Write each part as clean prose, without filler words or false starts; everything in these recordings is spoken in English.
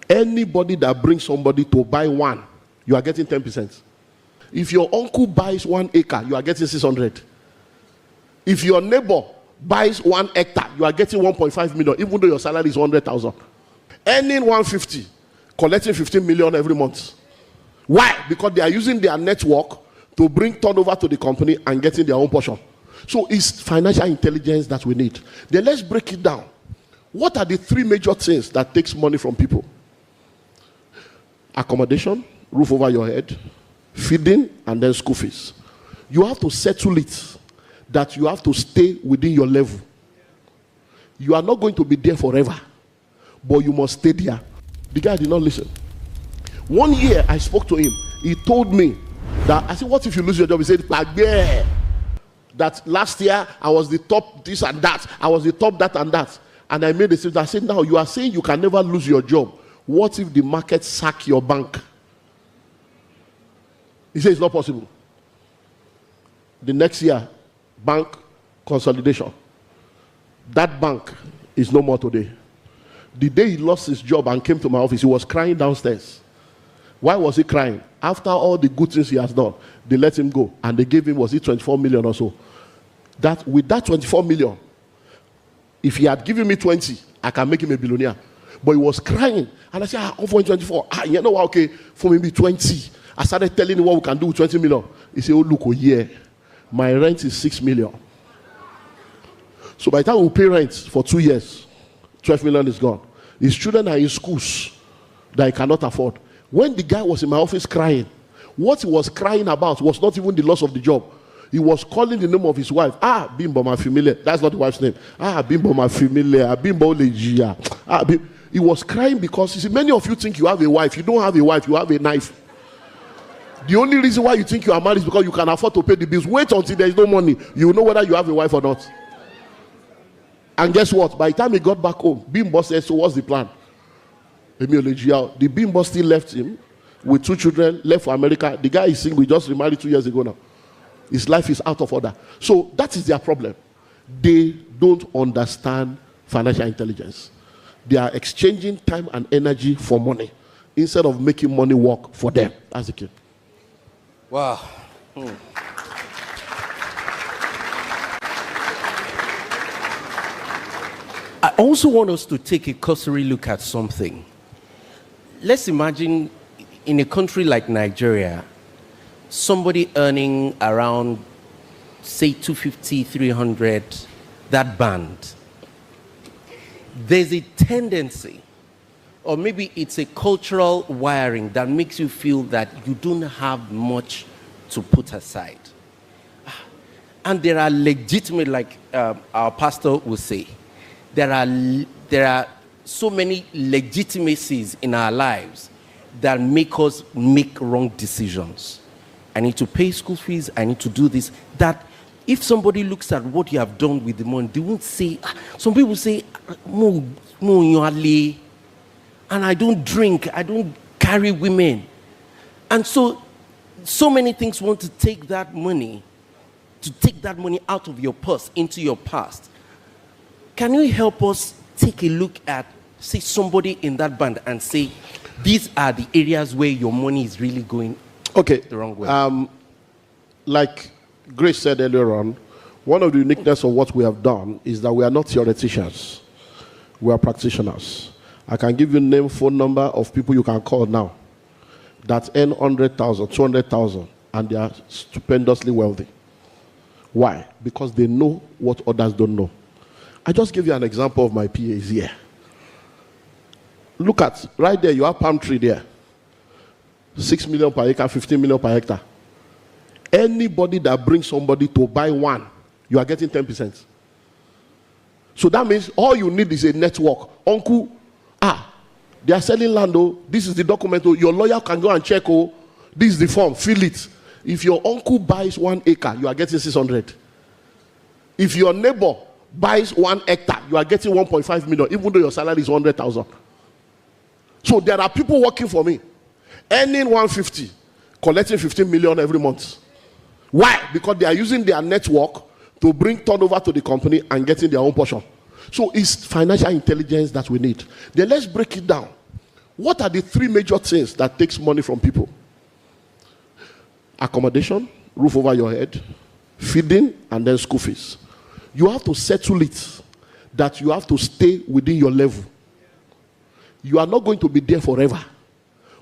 Anybody that brings somebody to buy one, you are getting 10%. If your uncle buys 1 acre, you are getting 600. If your neighbor buys 1 hectare, you are getting 1.5 million, even though your salary is 100,000. Earning 150, collecting 15 million every month. Why? Because they are using their network to bring turnover to the company and getting their own portion. So it's financial intelligence that we need. Then let's break it down. What are the 3 major things that takes money from people? Accommodation, roof over your head, feeding, and then school fees. You have to settle it that you have to stay within your level. You are not going to be there forever, but you must stay there. The guy did not listen. 1 year I spoke to him. He told me that, I said, what if you lose your job? He said, that last year I was the top this and that. I was the top that and that. And I made a decision. I said, now you are saying you can never lose your job. What if the market sack your bank? He said it's not possible. The next year, bank consolidation. That bank is no more today. The day he lost his job and came to my office, he was crying downstairs. Why was he crying? After all the good things he has done, they let him go. And they gave him, was it 24 million or so? That with that 24 million, if he had given me 20, I can make him a billionaire. But he was crying. And I said, for 24. You know what? Okay, for maybe 20. I started telling him what we can do with 20 million. He said, oh, look, oh, yeah. My rent is 6 million. So by the time we pay rent for 2 years, 12 million is gone. His children are in schools that he cannot afford. When the guy was in my office crying, what he was crying about was not even the loss of the job. He was calling the name of his wife. Bimbo ma familiar. That's not the wife's name. Bimbo ma familiar. Bimbo legia. He was crying because, you see, many of you think you have a wife. You don't have a wife. You have a knife. The only reason why you think you are married is because you can afford to pay the bills. Wait until there is no money. You will know whether you have a wife or not. And guess what? By the time he got back home, Bimbo said, so what's the plan? The Bimbo still left him with 2 children, left for America. The guy is single. We just remarried 2 years ago now. His life is out of order. So that is their problem. They don't understand financial intelligence. They are exchanging time and energy for money instead of making money work for them. That's the key. Wow. I also want us to take a cursory look at something. Let's imagine in a country like Nigeria, somebody earning around, say, 250, 300, that band. There's a tendency, or maybe it's a cultural wiring that makes you feel that you don't have much to put aside. And there are legitimate, like our pastor would say, there are so many legitimacies in our lives that make us make wrong decisions. I need to pay school fees, I need to do this. That if somebody looks at what you have done with the money, they won't say, some people say, and I don't drink, I don't carry women. And so many things want to take that money out of your purse into your past. Can you help us take a look at, say, somebody in that band and say, these are the areas where your money is really going the wrong way? Like Grace said earlier on, one of the uniqueness of what we have done is that we are not theoreticians. We are practitioners. I can give you name, phone number of people you can call now that earn 100,000, 200,000, and they are stupendously wealthy. Why? Because they know what others don't know. I just give you an example of my PAs here. Look at, right there, you have palm tree there. 6 million per acre, 15 million per hectare. Anybody that brings somebody to buy one, you are getting 10%. So that means all you need is a network. Uncle, they are selling land, this is the document, your lawyer can go and check, this is the form, fill it. If your uncle buys 1 acre, you are getting 600. If your neighbor buys 1 hectare, you are getting 1.5 million, even though your salary is 100,000. So there are people working for me, earning 150, collecting 15 million every month. Why? Because they are using their network to bring turnover to the company and getting their own portion. So it's financial intelligence that we need. Then let's break it down. What are the three major things that takes money from people? Accommodation, roof over your head, feeding, and then school fees. You have to settle it that you have to stay within your level. You are not going to be there forever,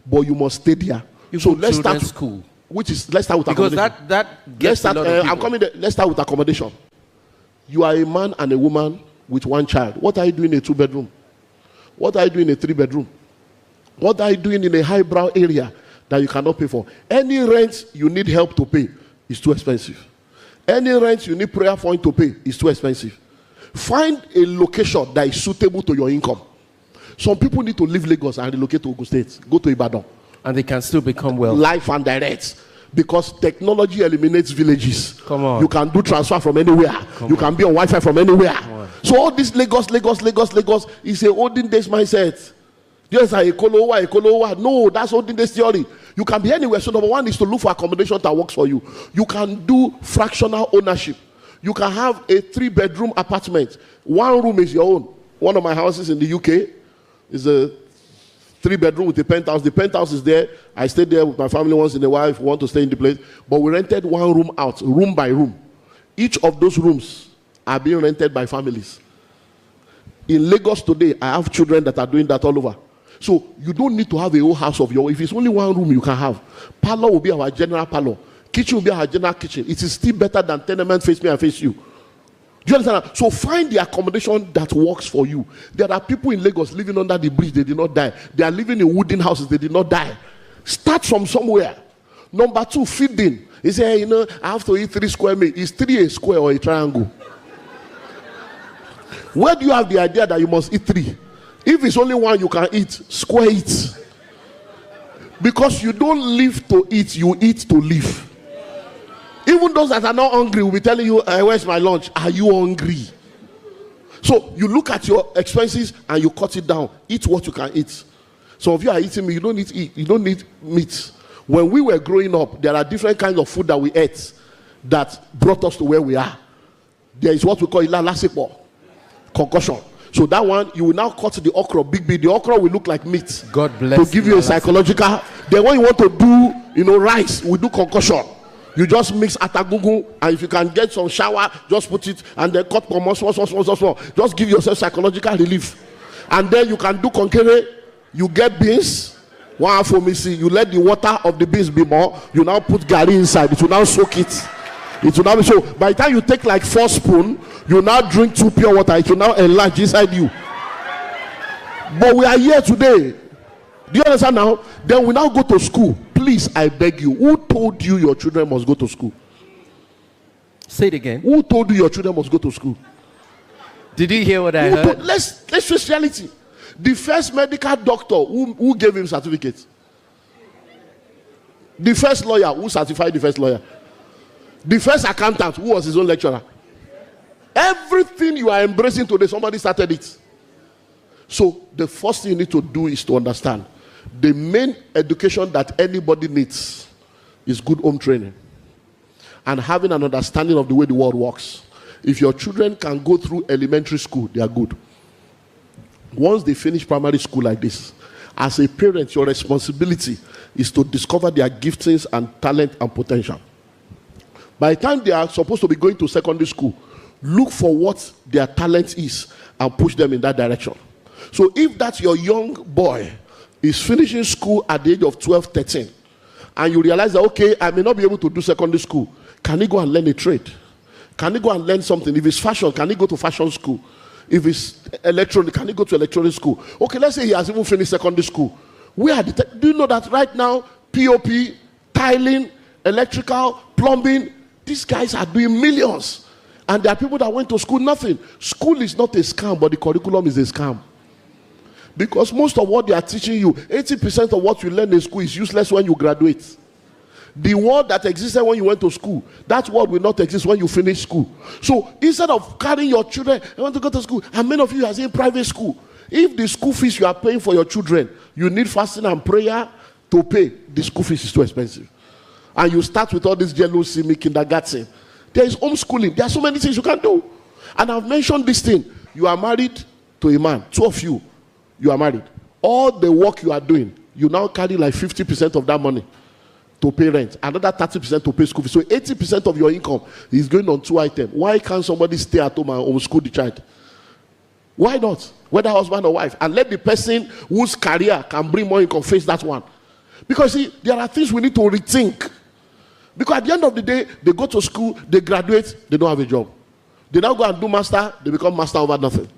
but you must stay there. So let's start school. Let's start with because accommodation. that gets a lot of people. I'm coming there. Let's start with accommodation. You are a man and a woman with one child. What are you doing in a 2-bedroom? What are you doing in a 3-bedroom? What are you doing in a highbrow area that you cannot pay for? Any rent you need help to pay is too expensive. Any rent you need prayer point to pay is too expensive. Find a location that is suitable to your income. Some people need to leave Lagos and relocate to Ogun State. Go to Ibadan. And they can still become wealthy. Life and direct. Because technology eliminates villages. Come on. You can do transfer from anywhere. You can be on Wi-Fi from anywhere. So all this Lagos is a olden days mindset. Just like Ekolowa. No, that's olden days theory. You can be anywhere. So number one is to look for accommodation that works for you. You can do fractional ownership. You can have a 3-bedroom apartment. One room is your own. One of my houses in the UK is a 3-bedroom with a penthouse. The penthouse is there. I stayed there with my family once in a while if we want to stay in the place. But we rented one room out, room by room. Each of those rooms are being rented by families. In Lagos today, I have children that are doing that all over. So you don't need to have a whole house of your own. If it's only one room you can have. Parlor will be our general parlor. Kitchen will be our general kitchen. It is still better than tenement face me and face you. Do you understand that? So find the accommodation that works for you. There are people in Lagos living under the bridge. They did not die. They are living in wooden houses. They did not die. Start from somewhere. Number 2, feeding. He said, hey, I have to eat 3 square meals. Is 3 a square or a triangle? Where do you have the idea that you must eat 3? If it's only one you can eat, square it. Because you don't live to eat, you eat to live. Even those that are not hungry will be telling you, where's my lunch? Are you hungry? So you look at your expenses and you cut it down. Eat what you can eat. Some of you are eating meat. You don't need to eat. You don't need meat. When we were growing up, there are different kinds of food that we ate that brought us to where we are. There is what we call ilalasepo, concussion. So that one, you will now cut the okra, big. The okra will look like meat. God bless. To give you a psychological. Then when you want to do, rice, we do concussion. You just mix atagungu, and if you can get some shower, just put it, and then cut small. Just give yourself psychological relief. And then you can do konkere. You get beans. One for me, see. You let the water of the beans be more. You now put garri inside. It will now soak it. It will now be so. By the time you take like 4 spoons, you now drink 2 pure water. It will now enlarge inside you. But we are here today. Do you understand now? Then we now go to school. Please, I beg you. Who told you your children must go to school? Say it again. Who told you your children must go to school? Did you hear what I heard? Let's face reality. The first medical doctor who gave him certificate. The first lawyer who certified the first lawyer. The first accountant who was his own lecturer. Everything you are embracing today, somebody started it. So the first thing you need to do is to understand the main education that anybody needs is good home training and having an understanding of the way the world works. If your children can go through elementary school, they are good. Once they finish primary school like this, as a parent, your responsibility is to discover their giftings and talent and potential. By the time they are supposed to be going to secondary school, look for what their talent is and push them in that direction. So if that's your young boy is finishing school at the age of 12, 13, and you realize that, okay, I may not be able to do secondary school, can he go and learn a trade? Can he go and learn something? If it's fashion, can he go to fashion school? If it's electronic, can he go to electronic school? Okay, let's say he has even finished secondary school. Do you know that right now, POP, tiling, electrical, plumbing, these guys are doing millions. And there are people that went to school, nothing. School is not a scam, but the curriculum is a scam. Because most of what they are teaching you, 80% of what you learn in school is useless when you graduate. The word that existed when you went to school, that word will not exist when you finish school. So instead of carrying your children, I want to go to school, and many of you are in private school. If the school fees you are paying for your children, you need fasting and prayer to pay, the school fees is too expensive. And you start with all this jealousy, kindergarten. There is homeschooling. There are so many things you can do. And I've mentioned this thing. You are married to a man. 2 of you, you are married. all the work you are doing, you now carry like 50% of that money to pay rent, another 30% to pay school fees. So 80% of your income is going on 2 items. Why can't somebody stay at home and homeschool the child? Why not? Whether husband or wife. And let the person whose career can bring more income face that one. Because see, there are things we need to rethink. Because at the end of the day, they go to school, they graduate, they don't have a job. They now go and do master, they become master over nothing.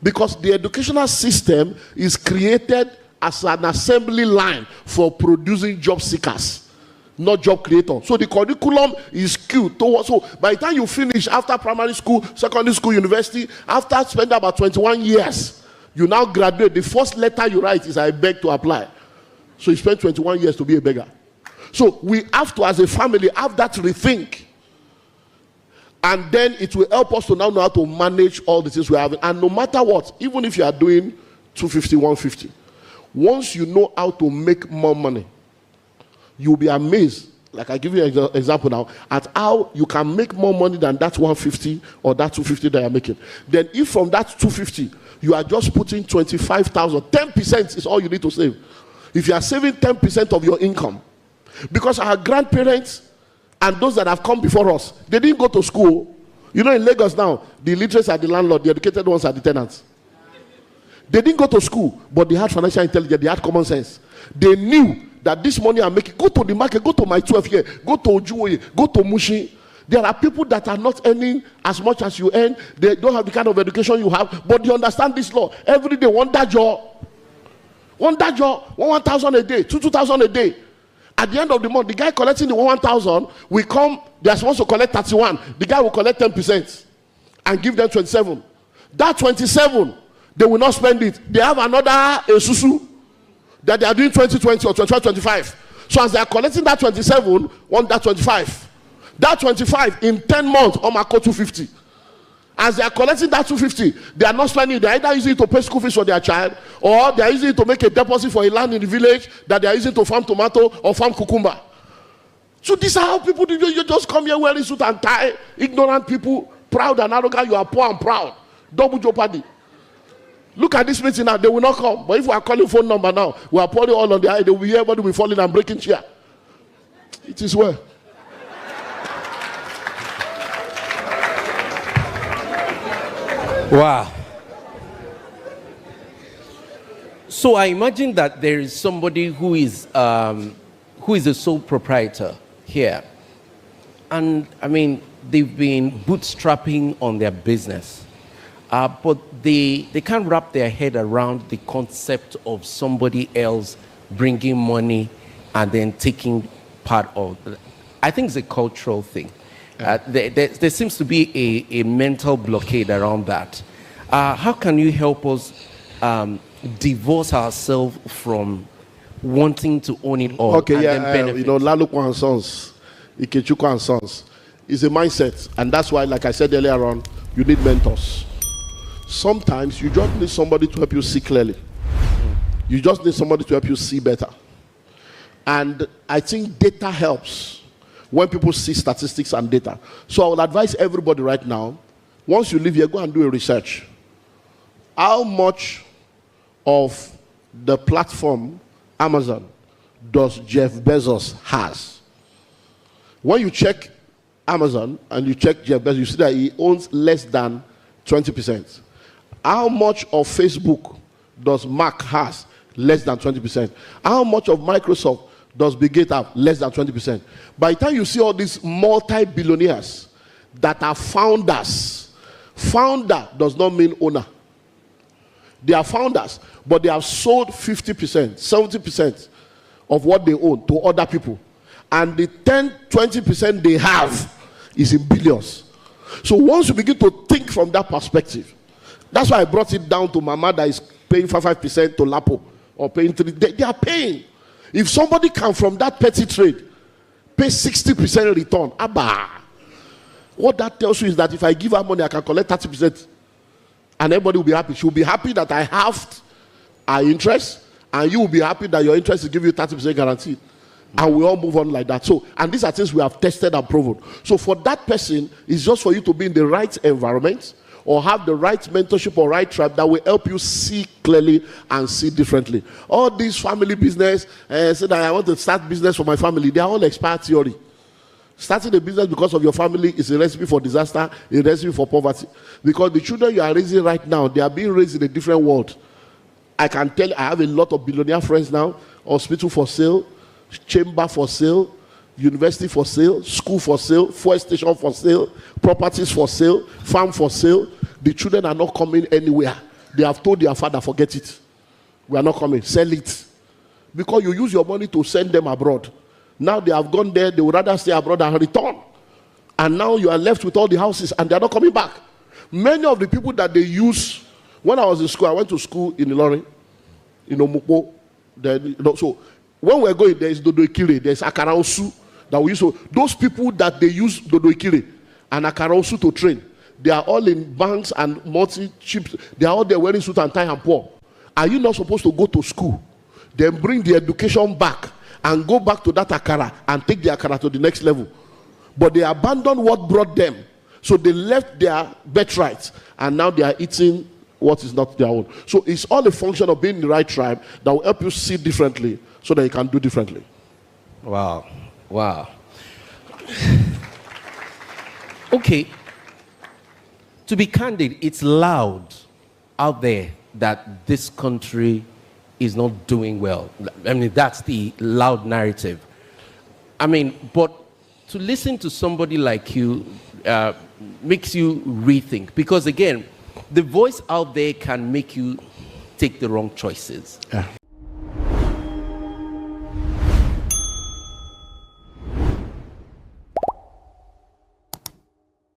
Because the educational system is created as an assembly line for producing job seekers, not job creators. So the curriculum is skewed towards, so by the time you finish after primary school, secondary school, university, after spending about 21 years, you now graduate. The first letter you write is, I beg to apply. So you spend 21 years to be a beggar. So we have to, as a family, have that rethink. And then it will help us to now know how to manage all the things we have. And no matter what, even if you are doing 250, 150, once you know how to make more money, you'll be amazed, like I give you an example now, at how you can make more money than that 150 or that 250 that you're making. Then if from that 250, you are just putting 25,000, 10% is all you need to save. If you are saving 10% of your income, because our grandparents and those that have come before us, they didn't go to school. You know, in Lagos now, the illiterates are the landlord, the educated ones are the tenants. They didn't go to school, but they had financial intelligence, they had common sense. They knew that this money I'm making, go to the market, go to my 12 here, go to Ojuwoye, go to Mushi. There are people that are not earning as much as you earn. They don't have the kind of education you have, but they understand this law. Every day, one that job, 1,000 a day, 2,000 a day. At the end of the month, the guy collecting the 1,000 will come, they are supposed to collect 31. The guy will collect 10% and give them 27. That 27, they will not spend it. They have another Esusu that they are doing 2020 or 25. So as they are collecting that 27, want that 25. That 25 in 10 months, Omako 250. As they are collecting that 250, they are not spending it. They are either using it to pay school fees for their child, or they are using it to make a deposit for a land in the village that they are using to farm tomato or farm cucumber. So these are how people do. You just come here wearing suit and tie, ignorant people, proud and arrogant. You are poor and proud. Double jeopardy. Look at this meeting now, they will not come. But if we are calling phone number now, we are pouring all on the eye, they will hear everybody will be falling and breaking chair. It is well. Wow. So I imagine that there is somebody who is a sole proprietor here. And I mean, they've been bootstrapping on their business. But they can't wrap their head around the concept of somebody else bringing money and then taking part of it. I think it's a cultural thing. There seems to be a mental blockade around that. How can you help us divorce ourselves from wanting to own it all? Okay, and then you know, Lalukwa and Sons, Ikechukwu and Sons, is a mindset. And that's why, like I said earlier on, you need mentors. Sometimes you just need somebody to help you see clearly. You just need somebody to help you see better. And I think data helps when people see statistics and data. So I would advise everybody right now, once you leave here, go and do a research. How much of the platform Amazon does Jeff Bezos has? When you check Amazon and you check Jeff Bezos, you see that he owns less than 20%. How much of Facebook does Mark has? Less than 20%. How much of Microsoft does Bill Gates have? Less than 20%. By the time you see all these multi-billionaires that are founders, founder does not mean owner. They are founders, but they have sold 50%, 70% of what they own to other people. And the 10, 20% they have is in billions. So once you begin to think from that perspective, that's why I brought it down to Mama that is paying 5% to Lapo or paying 3%. They are paying. If somebody can from that petty trade pay 60% return, abba, what that tells you is that if I give her money, I can collect 30%. And everybody will be happy. She will be happy that I halved our interest, and you will be happy that your interest is giving you 30% guarantee. And we all move on like that. So, and these are things we have tested and proven. So for that person, it's just for you to be in the right environment or have the right mentorship or right tribe that will help you see clearly and see differently. All these family business, say that I want to start business for my family, they are all expired theory. Starting a business because of your family is a recipe for disaster, a recipe for poverty. Because the children you are raising right now, they are being raised in a different world. I can tell you, I have a lot of billionaire friends now. Hospital for sale, chamber for sale, university for sale, school for sale, fuel station for sale, properties for sale, farm for sale. The children are not coming anywhere. They have told their father, forget it. We are not coming, sell it. Because you use your money to send them abroad. Now they have gone there, they would rather stay abroad and return. And now you are left with all the houses and they are not coming back. Many of the people that they use, when I was in school, I went to school in Ilorin, in Omupo. So when we're going, there is Dodo Ikire, there is Akara Osu that we use. So those people that they use Dodo Ikire and Akara Osu to train, they are all in banks and multi-chips. They are all there wearing suit and tie and poor. Are you not supposed to go to school, then bring the education back and go back to that Akara and take the Akara to the next level? But they abandoned what brought them. So they left their birthright and now they are eating what is not their own. So it's all a function of being in the right tribe that will help you see differently so that you can do differently. Wow. Wow. Okay. To be candid, it's loud out there that this country is not doing well. I mean, that's the loud narrative. I mean, but to listen to somebody like you makes you rethink. Because again, the voice out there can make you take the wrong choices. Yeah.